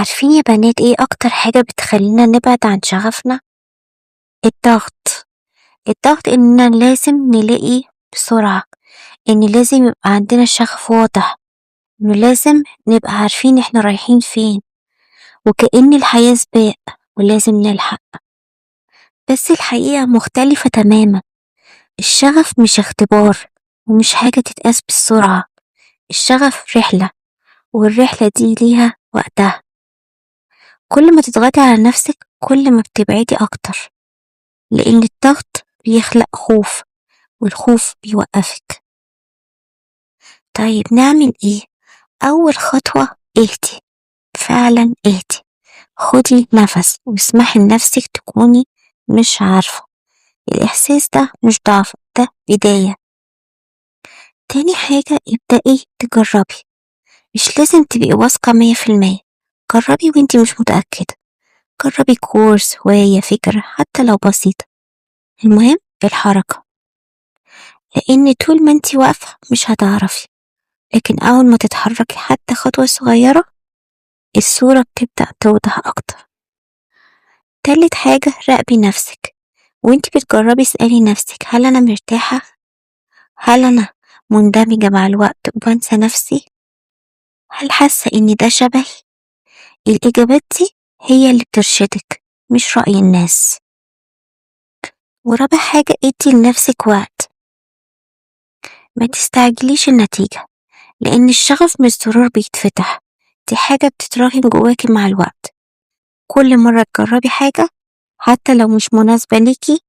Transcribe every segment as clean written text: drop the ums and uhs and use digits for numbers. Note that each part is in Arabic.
عارفين يا بنات ايه اكتر حاجة بتخلينا نبعد عن شغفنا؟ الضغط. الضغط اننا لازم نلاقي بسرعة، ان لازم يبقى عندنا شغف واضح، انه لازم نبقى عارفين احنا رايحين فين، وكأن الحياة سباق ولازم نلحق. بس الحقيقة مختلفة تماما. الشغف مش اختبار ومش حاجة تتقاس بالسرعة. الشغف رحلة، والرحلة دي ليها وقتها. كل ما تضغطي على نفسك كل ما بتبعدي أكتر، لأن الضغط بيخلق خوف، والخوف بيوقفك. طيب نعمل ايه؟ أول خطوة اهدي، فعلا اهدي. خدي نفس واسمحي لنفسك تكوني مش عارفة. الإحساس ده مش ضعف، ده بداية. تاني حاجة ابدأي تجربي، مش لازم تبقي واثقة 100%. جربي وانتي مش متأكدة، جربي كورس، هواية، فكرة حتى لو بسيطة. المهم الحركة، لأن طول ما انتي واقفة مش هتعرفي، لكن أول ما تتحركي حتى خطوة صغيرة الصورة بتبدأ توضح أكتر. تالت حاجة راقبي نفسك، وانتي بتجربي اسألي نفسك هل أنا مرتاحة؟ هل أنا مندمجة مع الوقت وبنسى نفسي؟ هل حاسة إن ده شبهي؟ الإجابات دي هي اللي بترشدك، مش رأي الناس. ورابع حاجة ادي لنفسك وقت، ما تستعجليش النتيجة، لأن الشغف مش زرار بيتفتح، دي حاجة بتتراكم جواكي مع الوقت. كل مرة تجربي حاجة حتى لو مش مناسبة ليكي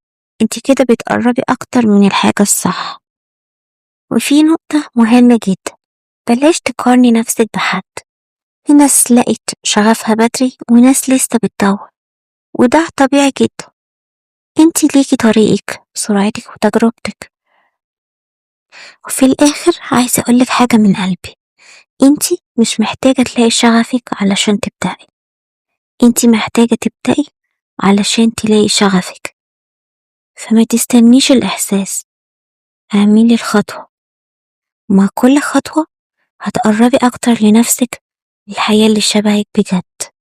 انت كده بتقربي أكتر من الحاجة الصح. وفي نقطة مهمة جدا، بلاش تقارني نفسك بحد. في ناس لقت شغفها بدري وناس لسه بتدور، وده طبيعي جدا. انت ليكي طريقك، سرعتك وتجربتك. وفي الآخر عايزة أقولك حاجة من قلبي، انتي مش محتاجة تلاقي شغفك علشان تبدأي، انتي محتاجة تبدأي علشان تلاقي شغفك. فما تستنيش الإحساس، اعملي الخطوة، ومع كل خطوة هتقربي أكتر لنفسك، الحياة اللي شبهك بجد.